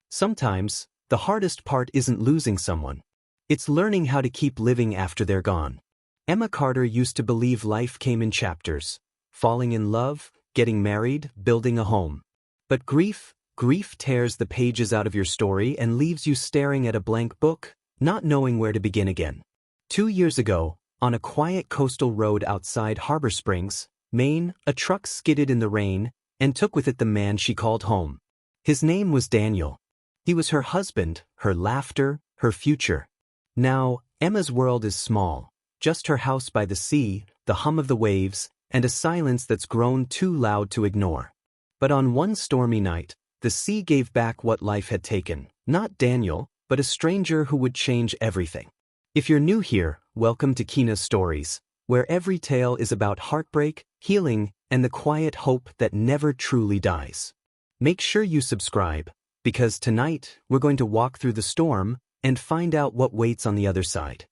Sometimes, the hardest part isn't losing someone. It's learning how to keep living after they're gone. Emma Carter used to believe life came in chapters: falling in love, getting married, building a home. But grief tears the pages out of your story and leaves you staring at a blank book, not knowing where to begin again. 2 years ago, on a quiet coastal road outside Harbor Springs, Maine, a truck skidded in the rain and took with it the man she called home. His name was Daniel. He was her husband, her laughter, her future. Now, Emma's world is small. Just her house by the sea, the hum of the waves, and a silence that's grown too loud to ignore. But on one stormy night, the sea gave back what life had taken, not Daniel, but a stranger who would change everything. If you're new here, welcome to Kina's Stories, where every tale is about heartbreak, healing, and the quiet hope that never truly dies. Make sure you subscribe, because tonight we're going to walk through the storm and find out what waits on the other side.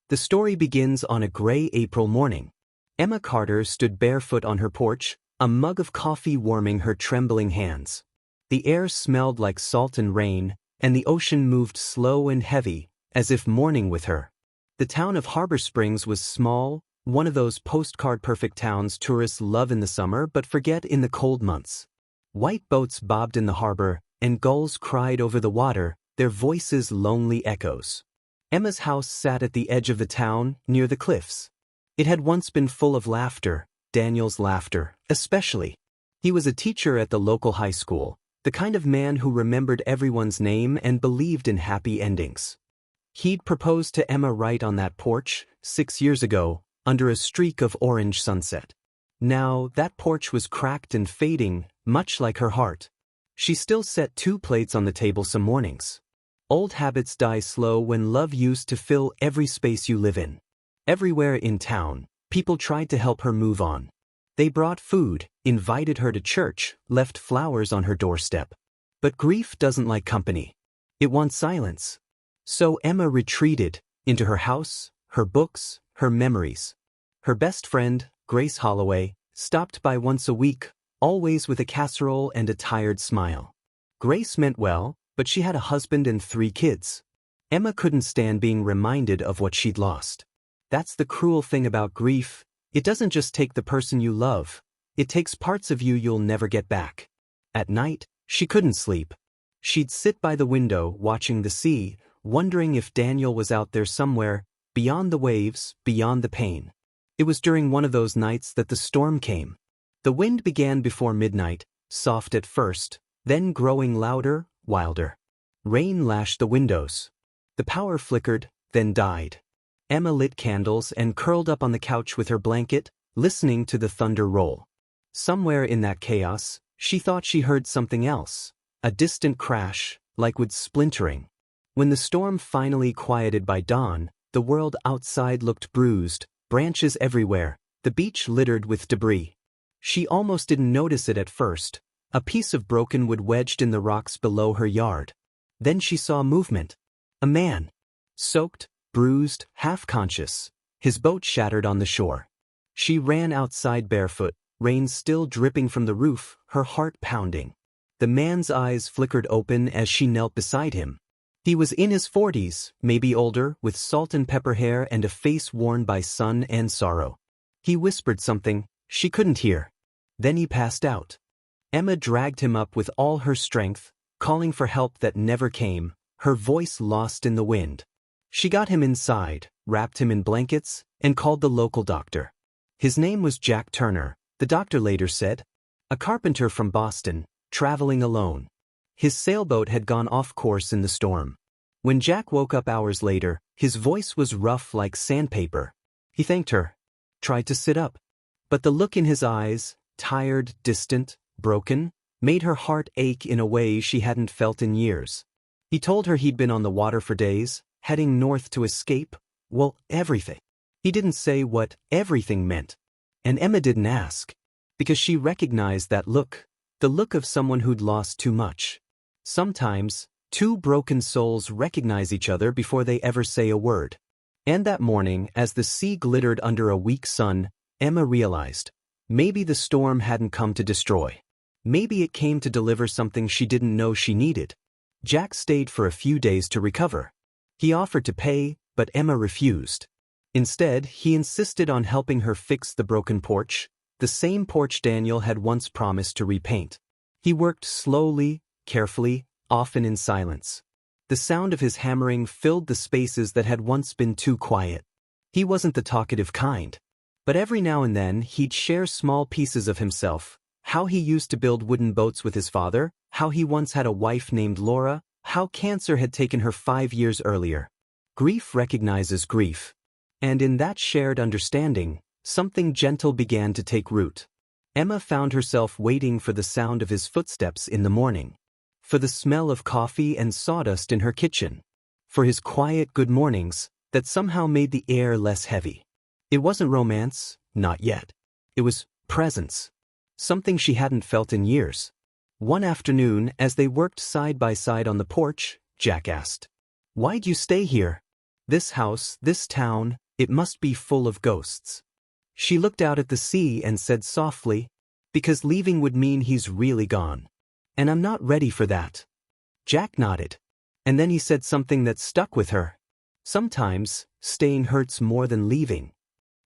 The story begins on a gray April morning. Emma Carter stood barefoot on her porch, a mug of coffee warming her trembling hands. The air smelled like salt and rain, and the ocean moved slow and heavy, as if mourning with her. The town of Harbor Springs was small, one of those postcard-perfect towns tourists love in the summer but forget in the cold months. White boats bobbed in the harbor, and gulls cried over the water, their voices lonely echoes. Emma's house sat at the edge of the town, near the cliffs. It had once been full of laughter, Daniel's laughter, especially. He was a teacher at the local high school, the kind of man who remembered everyone's name and believed in happy endings. He'd proposed to Emma right on that porch, 6 years ago, under a streak of orange sunset. Now, that porch was cracked and fading, much like her heart. She still set 2 plates on the table some mornings. Old habits die slow when love used to fill every space you live in. Everywhere in town, people tried to help her move on. They brought food, invited her to church, left flowers on her doorstep. But grief doesn't like company. It wants silence. So Emma retreated into her house, her books, her memories. Her best friend, Grace Holloway, stopped by once a week, always with a casserole and a tired smile. Grace meant well, but she had a husband and 3 kids. Emma couldn't stand being reminded of what she'd lost. That's the cruel thing about grief. It doesn't just take the person you love. It takes parts of you you'll never get back. At night, she couldn't sleep. She'd sit by the window watching the sea, wondering if Daniel was out there somewhere, beyond the waves, beyond the pain. It was during one of those nights that the storm came. The wind began before midnight, soft at first, then growing louder, wilder. Rain lashed the windows. The power flickered, then died. Emma lit candles and curled up on the couch with her blanket, listening to the thunder roll. Somewhere in that chaos, she thought she heard something else, a distant crash, like wood splintering. When the storm finally quieted by dawn, the world outside looked bruised, branches everywhere, the beach littered with debris. She almost didn't notice it at first, a piece of broken wood wedged in the rocks below her yard. Then she saw movement. A man. Soaked, bruised, half-conscious. His boat shattered on the shore. She ran outside barefoot, rain still dripping from the roof, her heart pounding. The man's eyes flickered open as she knelt beside him. He was in his 40s, maybe older, with salt and pepper hair and a face worn by sun and sorrow. He whispered something she couldn't hear. Then he passed out. Emma dragged him up with all her strength, calling for help that never came, her voice lost in the wind. She got him inside, wrapped him in blankets, and called the local doctor. His name was Jack Turner, the doctor later said. A carpenter from Boston, traveling alone. His sailboat had gone off course in the storm. When Jack woke up hours later, his voice was rough like sandpaper. He thanked her, tried to sit up. But the look in his eyes, tired, distant, broken, made her heart ache in a way she hadn't felt in years. He told her he'd been on the water for days, heading north to escape, well, everything. He didn't say what everything meant. And Emma didn't ask, because she recognized that look, the look of someone who'd lost too much. Sometimes, 2 broken souls recognize each other before they ever say a word. And that morning, as the sea glittered under a weak sun, Emma realized, maybe the storm hadn't come to destroy. Maybe it came to deliver something she didn't know she needed. Jack stayed for a few days to recover. He offered to pay, but Emma refused. Instead, he insisted on helping her fix the broken porch, the same porch Daniel had once promised to repaint. He worked slowly, carefully, often in silence. The sound of his hammering filled the spaces that had once been too quiet. He wasn't the talkative kind. But every now and then he'd share small pieces of himself, how he used to build wooden boats with his father, how he once had a wife named Laura, how cancer had taken her 5 years earlier. Grief recognizes grief. And in that shared understanding, something gentle began to take root. Emma found herself waiting for the sound of his footsteps in the morning, for the smell of coffee and sawdust in her kitchen, for his quiet good mornings that somehow made the air less heavy. It wasn't romance, not yet. It was presence, something she hadn't felt in years. One afternoon, as they worked side by side on the porch, Jack asked, "Why'd you stay here? This house, this town, it must be full of ghosts." She looked out at the sea and said softly, "Because leaving would mean he's really gone. And I'm not ready for that." Jack nodded. And then he said something that stuck with her. "Sometimes, staying hurts more than leaving."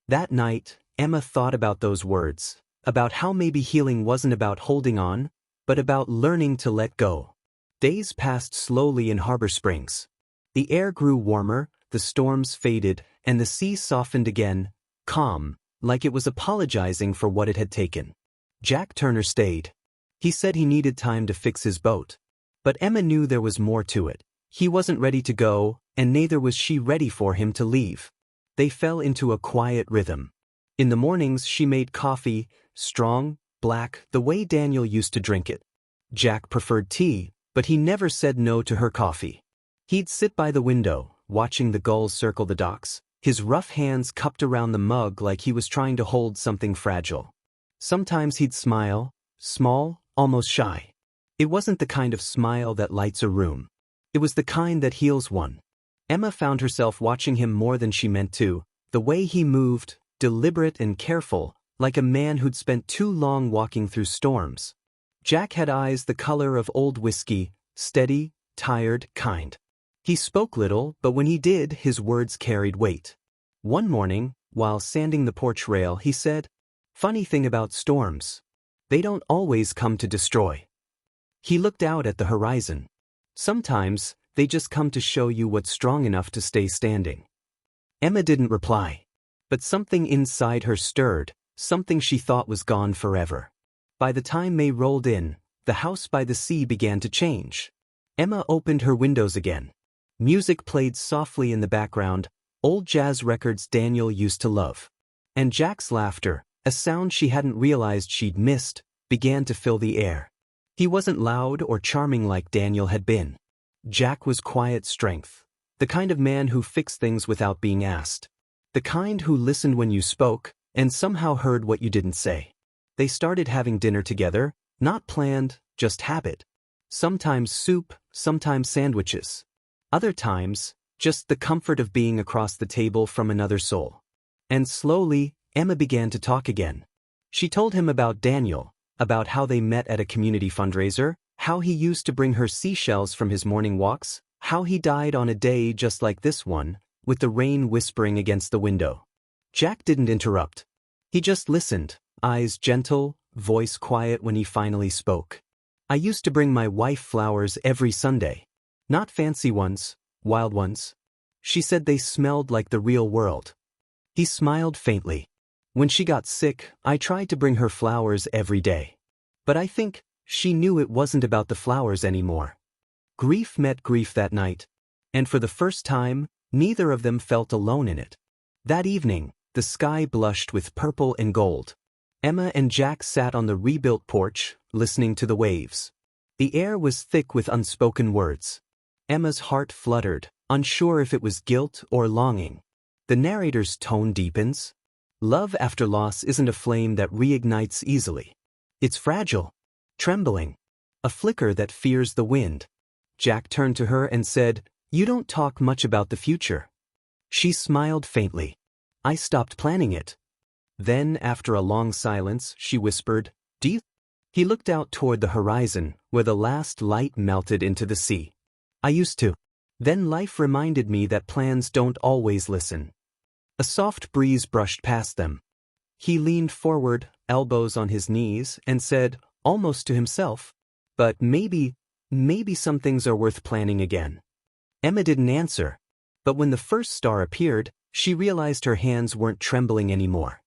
That night, Emma thought about those words, about how maybe healing wasn't about holding on, but about learning to let go. Days passed slowly in Harbor Springs. The air grew warmer, the storms faded, and the sea softened again, calm, like it was apologizing for what it had taken. Jack Turner stayed. He said he needed time to fix his boat. But Emma knew there was more to it. He wasn't ready to go, and neither was she ready for him to leave. They fell into a quiet rhythm. In the mornings she made coffee, strong, black, the way Daniel used to drink it. Jack preferred tea, but he never said no to her coffee. He'd sit by the window, watching the gulls circle the docks, his rough hands cupped around the mug like he was trying to hold something fragile. Sometimes he'd smile, small, almost shy. It wasn't the kind of smile that lights a room. It was the kind that heals one. Emma found herself watching him more than she meant to, the way he moved, deliberate and careful, like a man who'd spent too long walking through storms. Jack had eyes the color of old whiskey, steady, tired, kind. He spoke little, but when he did, his words carried weight. One morning, while sanding the porch rail, he said, "Funny thing about storms. They don't always come to destroy." He looked out at the horizon. "Sometimes, they just come to show you what's strong enough to stay standing." Emma didn't reply. But something inside her stirred, something she thought was gone forever. By the time May rolled in, the house by the sea began to change. Emma opened her windows again. Music played softly in the background, old jazz records Daniel used to love. And Jack's laughter, a sound she hadn't realized she'd missed, began to fill the air. He wasn't loud or charming like Daniel had been. Jack was quiet strength, the kind of man who fixed things without being asked. The kind who listened when you spoke, and somehow heard what you didn't say. They started having dinner together, not planned, just habit. Sometimes soup, sometimes sandwiches. Other times, just the comfort of being across the table from another soul. And slowly, Emma began to talk again. She told him about Daniel, about how they met at a community fundraiser, how he used to bring her seashells from his morning walks, how he died on a day just like this one, with the rain whispering against the window. Jack didn't interrupt. He just listened, eyes gentle, voice quiet when he finally spoke. "I used to bring my wife flowers every Sunday. Not fancy ones, wild ones. She said they smelled like the real world." He smiled faintly. "When she got sick, I tried to bring her flowers every day. But I think she knew it wasn't about the flowers anymore." Grief met grief that night. And for the first time, neither of them felt alone in it. That evening, the sky blushed with purple and gold. Emma and Jack sat on the rebuilt porch, listening to the waves. The air was thick with unspoken words. Emma's heart fluttered, unsure if it was guilt or longing. The narrator's tone deepens. Love after loss isn't a flame that reignites easily. It's fragile, trembling, a flicker that fears the wind. Jack turned to her and said, "You don't talk much about the future." She smiled faintly. "I stopped planning it." Then, after a long silence, she whispered, "Do you?" He looked out toward the horizon, where the last light melted into the sea. I used to. Then life reminded me that plans don't always listen. A soft breeze brushed past them. He leaned forward, elbows on his knees, and said, almost to himself, but maybe some things are worth planning again. Emma didn't answer. But when the first star appeared, she realized her hands weren't trembling anymore.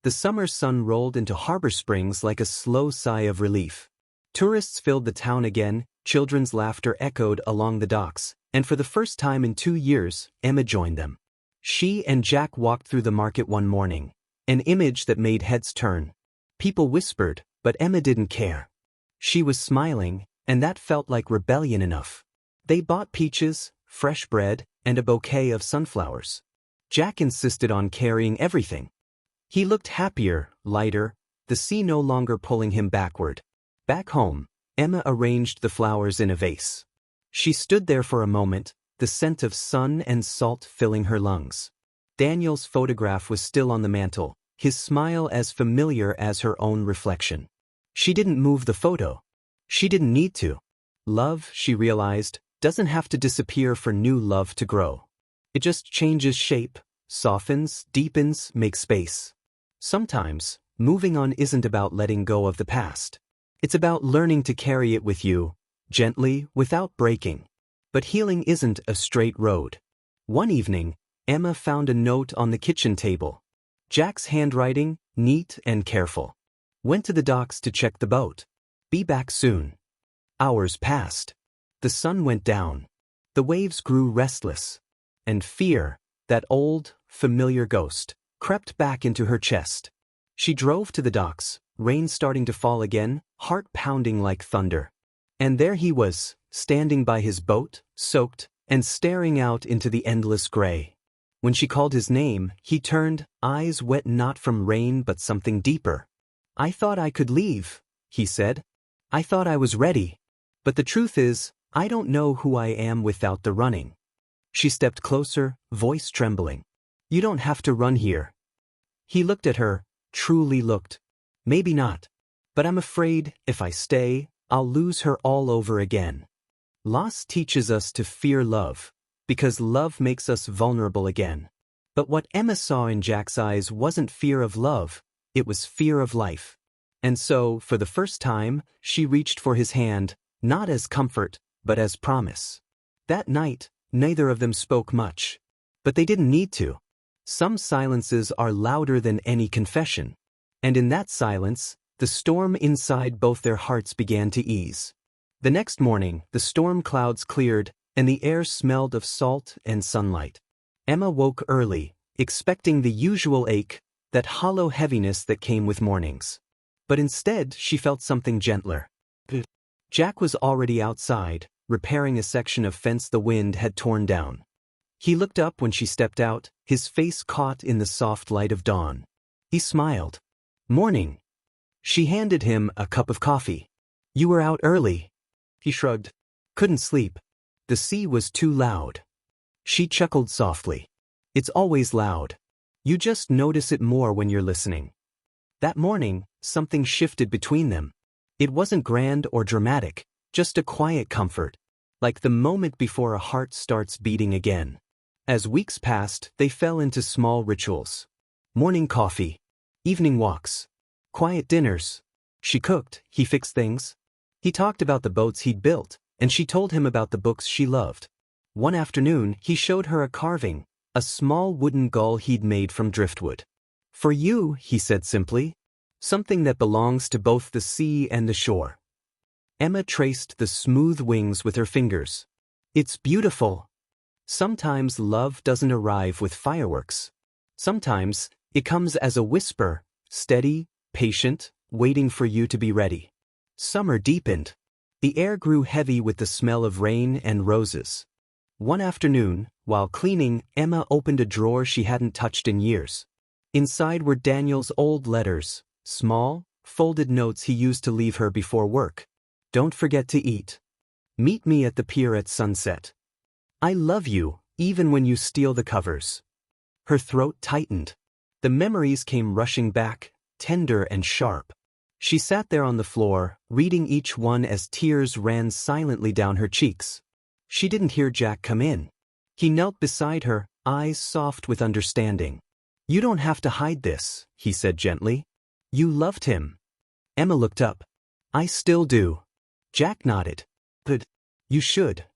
The summer sun rolled into Harbor Springs like a slow sigh of relief. Tourists filled the town again, children's laughter echoed along the docks, and for the first time in 2 years, Emma joined them. She and Jack walked through the market one morning, an image that made heads turn. People whispered, but Emma didn't care. She was smiling, and that felt like rebellion enough. They bought peaches, fresh bread, and a bouquet of sunflowers. Jack insisted on carrying everything. He looked happier, lighter, the sea no longer pulling him backward. Back home, Emma arranged the flowers in a vase. She stood there for a moment, the scent of sun and salt filling her lungs. Daniel's photograph was still on the mantel, his smile as familiar as her own reflection. She didn't move the photo. She didn't need to. Love, she realized, doesn't have to disappear for new love to grow. It just changes shape, softens, deepens, makes space. Sometimes, moving on isn't about letting go of the past. It's about learning to carry it with you, gently, without breaking. But healing isn't a straight road. One evening, Emma found a note on the kitchen table. Jack's handwriting, neat and careful. Went to the docks to check the boat. Be back soon. Hours passed. The sun went down. The waves grew restless. And fear, that old, familiar ghost, crept back into her chest. She drove to the docks, rain starting to fall again, heart pounding like thunder. And there he was, standing by his boat, soaked, and staring out into the endless gray. When she called his name, he turned, eyes wet not from rain but something deeper. I thought I could leave, he said. I thought I was ready. But the truth is, I don't know who I am without the running. She stepped closer, voice trembling. You don't have to run here. He looked at her, truly looked. Maybe not. But I'm afraid, if I stay, I'll lose her all over again. Loss teaches us to fear love, because love makes us vulnerable again. But what Emma saw in Jack's eyes wasn't fear of love, it was fear of life. And so, for the first time, she reached for his hand, not as comfort, but as promise. That night, neither of them spoke much. But they didn't need to. Some silences are louder than any confession. And in that silence, the storm inside both their hearts began to ease. The next morning, the storm clouds cleared, and the air smelled of salt and sunlight. Emma woke early, expecting the usual ache, that hollow heaviness that came with mornings. But instead, she felt something gentler. Jack was already outside, repairing a section of fence the wind had torn down. He looked up when she stepped out, his face caught in the soft light of dawn. He smiled. Morning. She handed him a cup of coffee. You were out early. He shrugged. Couldn't sleep. The sea was too loud. She chuckled softly. It's always loud. You just notice it more when you're listening. That morning, something shifted between them. It wasn't grand or dramatic, just a quiet comfort, like the moment before a heart starts beating again. As weeks passed, they fell into small rituals. Morning coffee, evening walks, quiet dinners. She cooked, he fixed things. He talked about the boats he'd built, and she told him about the books she loved. One afternoon, he showed her a carving, a small wooden gull he'd made from driftwood. For you, he said simply. Something that belongs to both the sea and the shore. Emma traced the smooth wings with her fingers. It's beautiful. Sometimes love doesn't arrive with fireworks. Sometimes it comes as a whisper, steady, patient, waiting for you to be ready. Summer deepened. The air grew heavy with the smell of rain and roses. One afternoon, while cleaning, Emma opened a drawer she hadn't touched in years. Inside were Daniel's old letters. Small, folded notes he used to leave her before work. Don't forget to eat. Meet me at the pier at sunset. I love you, even when you steal the covers. Her throat tightened. The memories came rushing back, tender and sharp. She sat there on the floor, reading each one as tears ran silently down her cheeks. She didn't hear Jack come in. He knelt beside her, eyes soft with understanding. "You don't have to hide this," he said gently. "You loved him." Emma looked up. "I still do." Jack nodded. "Good. You should."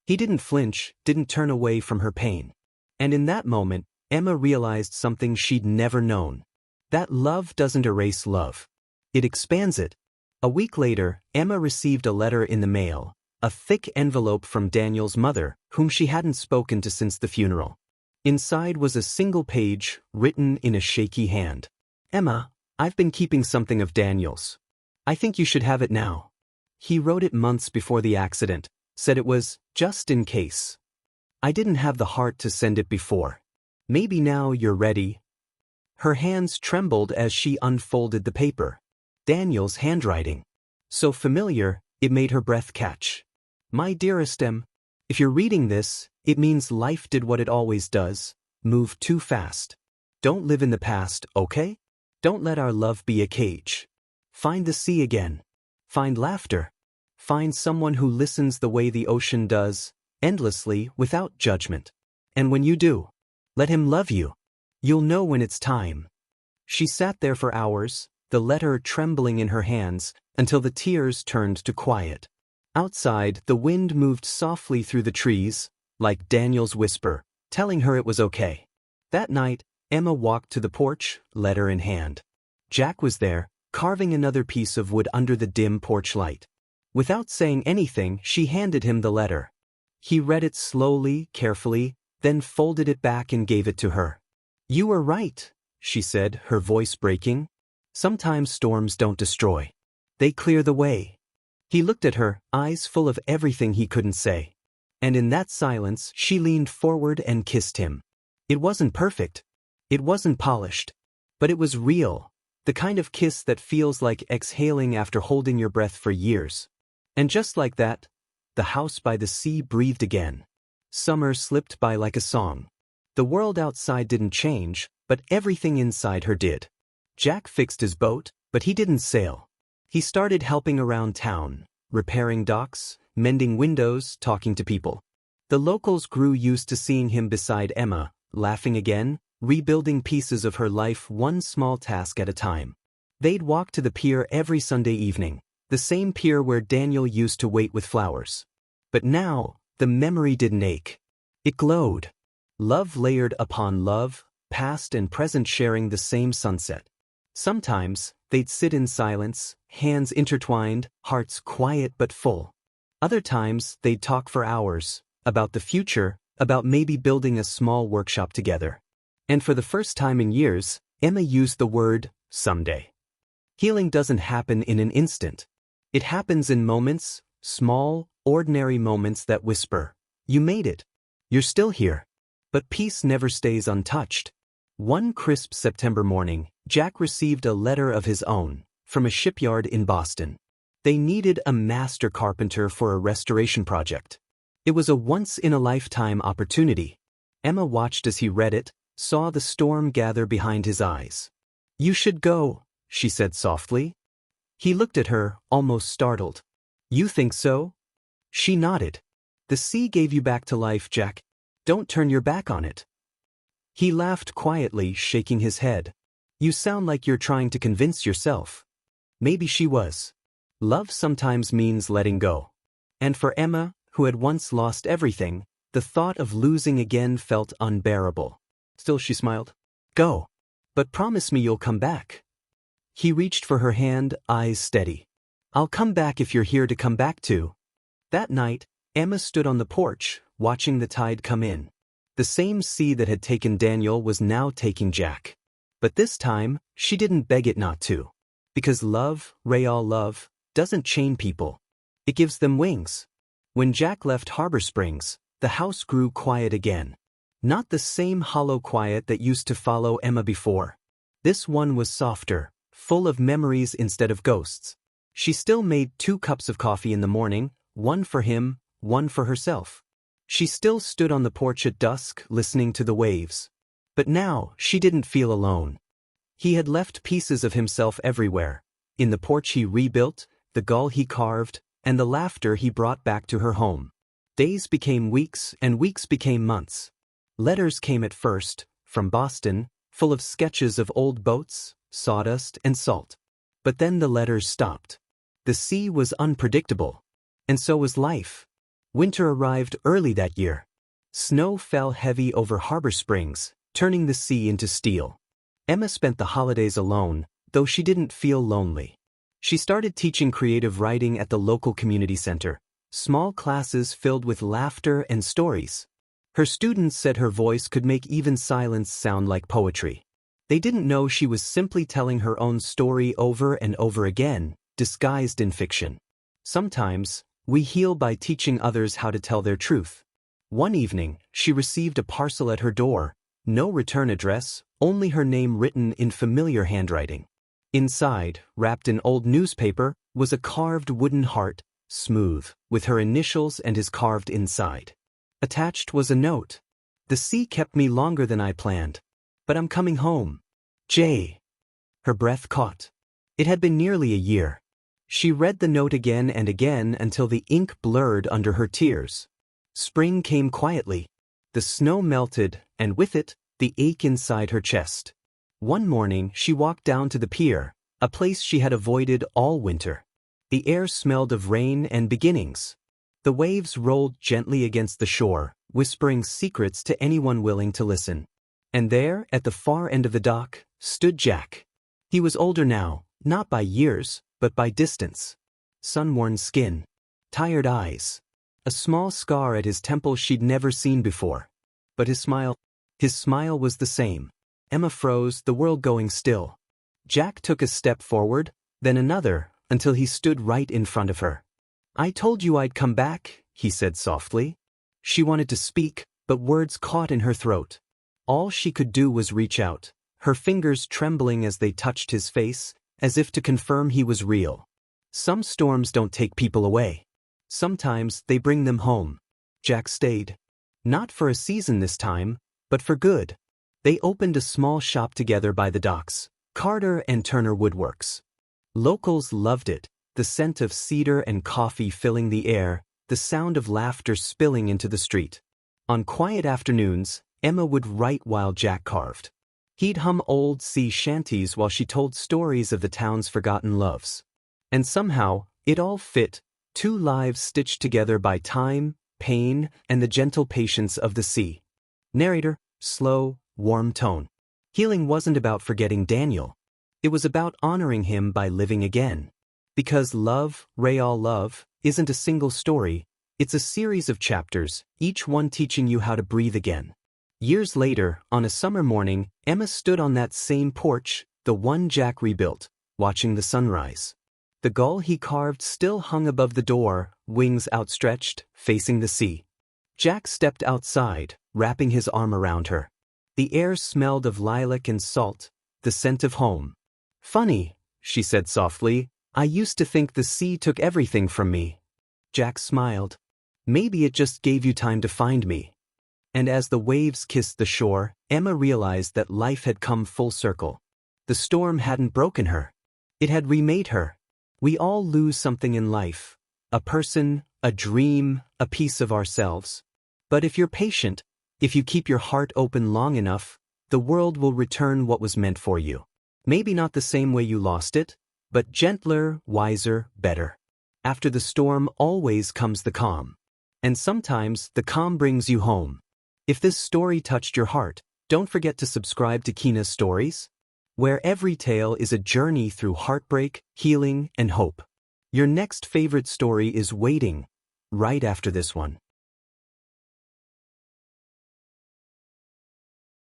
He didn't flinch, didn't turn away from her pain. And in that moment, Emma realized something she'd never known. That love doesn't erase love. It expands it. A week later, Emma received a letter in the mail, a thick envelope from Daniel's mother, whom she hadn't spoken to since the funeral. Inside was a single page, written in a shaky hand. "Emma, I've been keeping something of Daniel's. I think you should have it now. He wrote it months before the accident, said it was just in case. I didn't have the heart to send it before. Maybe now you're ready." Her hands trembled as she unfolded the paper. Daniel's handwriting. So familiar, it made her breath catch. "My dearest Em, if you're reading this, it means life did what it always does, move too fast. Don't live in the past, okay? Don't let our love be a cage. Find the sea again. Find laughter. Find someone who listens the way the ocean does, endlessly, without judgment. And when you do, let him love you. You'll know when it's time." She sat there for hours, the letter trembling in her hands, until the tears turned to quiet. Outside, the wind moved softly through the trees, like Daniel's whisper, telling her it was okay. That night, Emma walked to the porch, letter in hand. Jack was there, carving another piece of wood under the dim porch light. Without saying anything, she handed him the letter. He read it slowly, carefully, then folded it back and gave it to her. "You were right," she said, her voice breaking. "Sometimes storms don't destroy. They clear the way." He looked at her, eyes full of everything he couldn't say. And in that silence, she leaned forward and kissed him. It wasn't perfect. It wasn't polished. But it was real. The kind of kiss that feels like exhaling after holding your breath for years. And just like that, the house by the sea breathed again. Summer slipped by like a song. The world outside didn't change, but everything inside her did. Jack fixed his boat, but he didn't sail. He started helping around town, repairing docks, mending windows, talking to people. The locals grew used to seeing him beside Emma, laughing again, rebuilding pieces of her life one small task at a time. They'd walk to the pier every Sunday evening, the same pier where Daniel used to wait with flowers. But now, the memory didn't ache. It glowed. Love layered upon love, past and present sharing the same sunset. Sometimes, they'd sit in silence, hands intertwined, hearts quiet but full. Other times, they'd talk for hours, about the future, about maybe building a small workshop together. And for the first time in years, Emma used the word, someday. Healing doesn't happen in an instant. It happens in moments, small, ordinary moments that whisper, "You made it. You're still here." But peace never stays untouched. One crisp September morning, Jack received a letter of his own, from a shipyard in Boston. They needed a master carpenter for a restoration project. It was a once-in-a-lifetime opportunity. Emma watched as he read it, saw the storm gather behind his eyes. "You should go," she said softly. He looked at her, almost startled. "You think so?" She nodded. "The sea gave you back to life, Jack. Don't turn your back on it." He laughed quietly, shaking his head. "You sound like you're trying to convince yourself." Maybe she was. Love sometimes means letting go. And for Emma, who had once lost everything, the thought of losing again felt unbearable. Still she smiled. "Go. But promise me you'll come back." He reached for her hand, eyes steady. "I'll come back if you're here to come back to." That night, Emma stood on the porch, watching the tide come in. The same sea that had taken Daniel was now taking Jack. But this time, she didn't beg it not to. Because love, real love, doesn't chain people. It gives them wings. When Jack left Harbor Springs, the house grew quiet again. Not the same hollow quiet that used to follow Emma before. This one was softer, full of memories instead of ghosts. She still made 2 cups of coffee in the morning, one for him, one for herself. She still stood on the porch at dusk, listening to the waves. But now, she didn't feel alone. He had left pieces of himself everywhere. In the porch he rebuilt, the gull he carved, and the laughter he brought back to her home. Days became weeks and weeks became months. Letters came at first, from Boston, full of sketches of old boats, sawdust, and salt. But then the letters stopped. The sea was unpredictable. And so was life. Winter arrived early that year. Snow fell heavy over Harbor Springs, turning the sea into steel. Emma spent the holidays alone, though she didn't feel lonely. She started teaching creative writing at the local community center, small classes filled with laughter and stories. Her students said her voice could make even silence sound like poetry. They didn't know she was simply telling her own story over and over again, disguised in fiction. Sometimes, we heal by teaching others how to tell their truth. One evening, she received a parcel at her door, no return address, only her name written in familiar handwriting. Inside, wrapped in old newspaper, was a carved wooden heart, smooth, with her initials and his carved inside. Attached was a note. "The sea kept me longer than I planned. But I'm coming home. J." Her breath caught. It had been nearly a year. She read the note again and again until the ink blurred under her tears. Spring came quietly. The snow melted, and with it, the ache inside her chest. One morning, she walked down to the pier, a place she had avoided all winter. The air smelled of rain and beginnings. The waves rolled gently against the shore, whispering secrets to anyone willing to listen. And there, at the far end of the dock, stood Jack. He was older now, not by years, but by distance. Sun-worn skin, tired eyes, a small scar at his temple she'd never seen before. But his smile was the same. Emma froze, the world going still. Jack took a step forward, then another, until he stood right in front of her. "I told you I'd come back," he said softly. She wanted to speak, but words caught in her throat. All she could do was reach out, her fingers trembling as they touched his face, as if to confirm he was real. Some storms don't take people away. Sometimes they bring them home. Jack stayed. Not for a season this time, but for good. They opened a small shop together by the docks, Carter and Turner Woodworks. Locals loved it, the scent of cedar and coffee filling the air, the sound of laughter spilling into the street. On quiet afternoons, Emma would write while Jack carved. He'd hum old sea shanties while she told stories of the town's forgotten loves. And somehow, it all fit, two lives stitched together by time, pain, and the gentle patience of the sea. Narrator, slow, warm tone. Healing wasn't about forgetting Daniel. It was about honoring him by living again. Because love, real love, isn't a single story, it's a series of chapters, each one teaching you how to breathe again. Years later, on a summer morning, Emma stood on that same porch, the one Jack rebuilt, watching the sunrise. The gull he carved still hung above the door, wings outstretched, facing the sea. Jack stepped outside, wrapping his arm around her. The air smelled of lilac and salt, the scent of home. "Funny," she said softly, "I used to think the sea took everything from me." Jack smiled. "Maybe it just gave you time to find me." And as the waves kissed the shore, Emma realized that life had come full circle. The storm hadn't broken her. It had remade her. We all lose something in life. A person, a dream, a piece of ourselves. But if you're patient, if you keep your heart open long enough, the world will return what was meant for you. Maybe not the same way you lost it, but gentler, wiser, better. After the storm always comes the calm. And sometimes the calm brings you home. If this story touched your heart, don't forget to subscribe to Kina's Stories, where every tale is a journey through heartbreak, healing, and hope. Your next favorite story is waiting, right after this one.